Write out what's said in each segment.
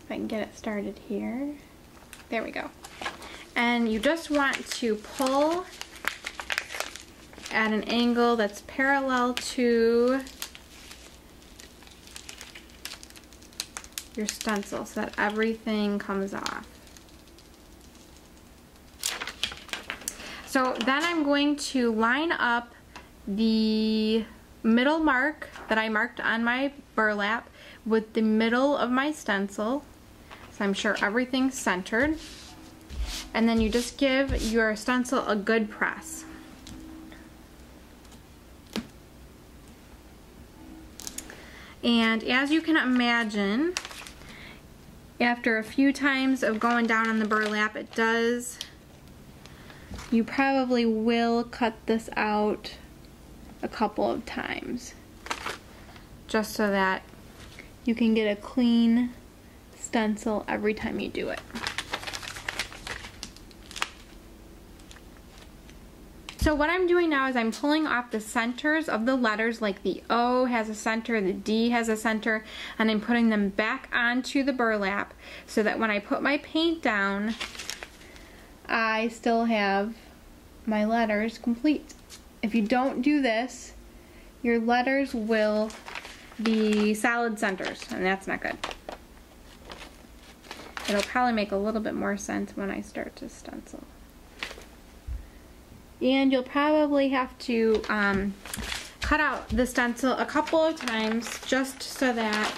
If I can get it started here. There we go. And you just want to pull at an angle that's parallel to your stencil so that everything comes off. So then I'm going to line up the middle mark that I marked on my burlap with the middle of my stencil, so I'm sure everything's centered. And then you just give your stencil a good press. And as you can imagine, after a few times of going down on the burlap, you probably will cut this out a couple of times, just so that you can get a clean stencil every time you do it. So what I'm doing now is I'm pulling off the centers of the letters, like the O has a center, the D has a center, and I'm putting them back onto the burlap so that when I put my paint down, I still have my letters complete. If you don't do this, your letters will be solid centers, and that's not good. It'll probably make a little bit more sense when I start to stencil. And you'll probably have to cut out the stencil a couple of times just so that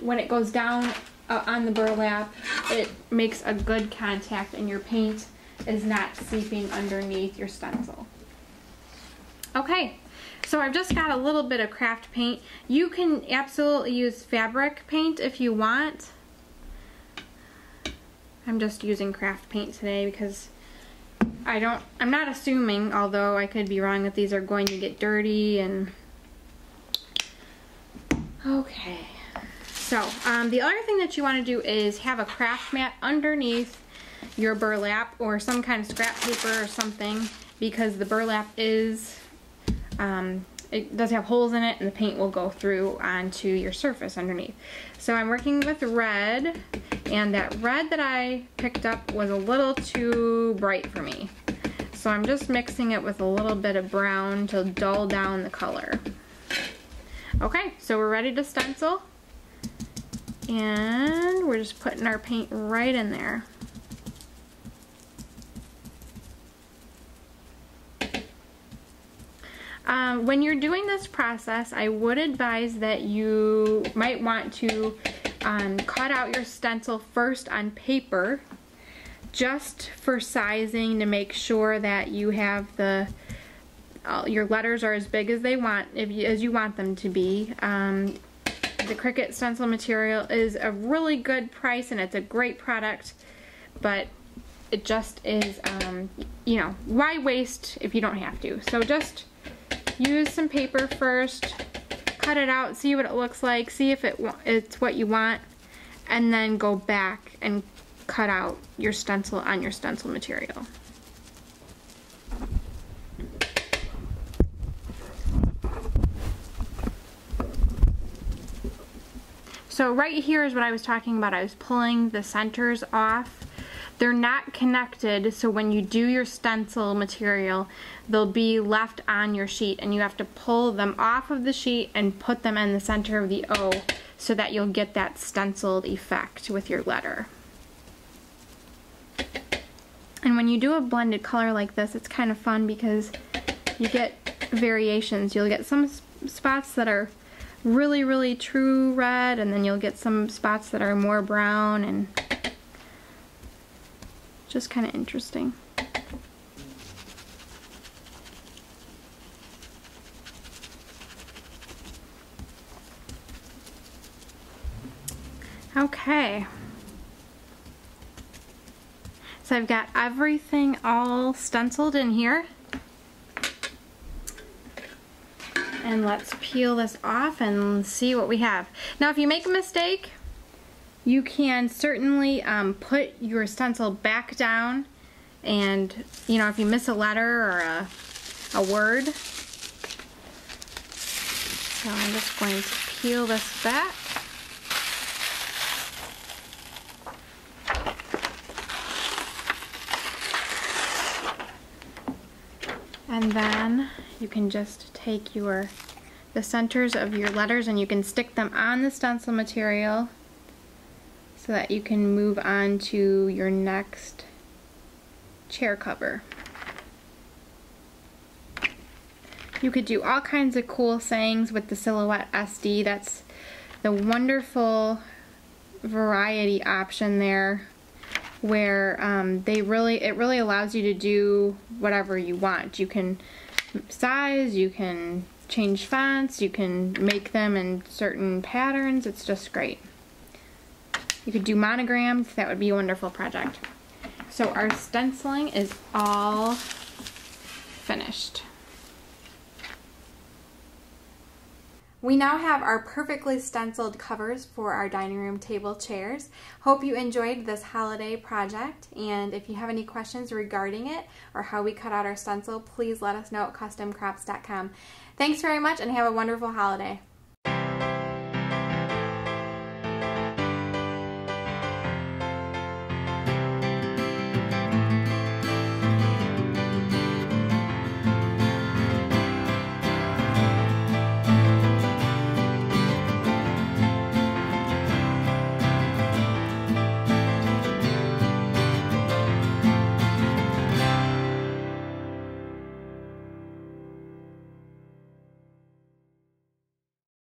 when it goes down on the burlap, it makes a good contact and your paint is not seeping underneath your stencil. Okay, so I've just got a little bit of craft paint. You can absolutely use fabric paint if you want. I'm just using craft paint today because I'm not assuming, although I could be wrong, that these are going to get dirty and... Okay. So, the other thing that you want to do is have a craft mat underneath your burlap or some kind of scrap paper or something, because the burlap is, it does have holes in it and the paint will go through onto your surface underneath. So I'm working with red, and that red that I picked up was a little too bright for me. So I'm just mixing it with a little bit of brown to dull down the color. Okay, so we're ready to stencil. And we're just putting our paint right in there. When you're doing this process, I would advise that you might want to cut out your stencil first on paper, just for sizing, to make sure that you have your letters are as big as as you want them to be. The Cricut stencil material is a really good price and it's a great product, but it just is, you know, why waste if you don't have to? So just use some paper first, cut it out, see what it looks like, see if it's what you want, and then go back and cut out your stencil on your stencil material. So right here is what I was talking about. I was pulling the centers off. They're not connected, so when you do your stencil material, they'll be left on your sheet, and you have to pull them off of the sheet and put them in the center of the O so that you'll get that stenciled effect with your letter. And when you do a blended color like this, it's kind of fun because you get variations. You'll get some spots that are really, really true red, and then you'll get some spots that are more brown, and just kind of interesting. Okay. So I've got everything all stenciled in here. And let's peel this off and see what we have. Now if you make a mistake, you can certainly put your stencil back down, and you know, if you miss a letter or a word. So I'm just going to peel this back. And then you can just take the centers of your letters and you can stick them on the stencil material so that you can move on to your next chair cover. You could do all kinds of cool sayings with the Silhouette SD. That's the wonderful variety option there, where it really allows you to do whatever you want. You can size, you can change fonts, you can make them in certain patterns. It's just great. You could do monograms. That would be a wonderful project. So our stenciling is all finished. We now have our perfectly stenciled covers for our dining room table chairs. Hope you enjoyed this holiday project, and if you have any questions regarding it or how we cut out our stencil, please let us know at customcrafts.com. Thanks very much and have a wonderful holiday.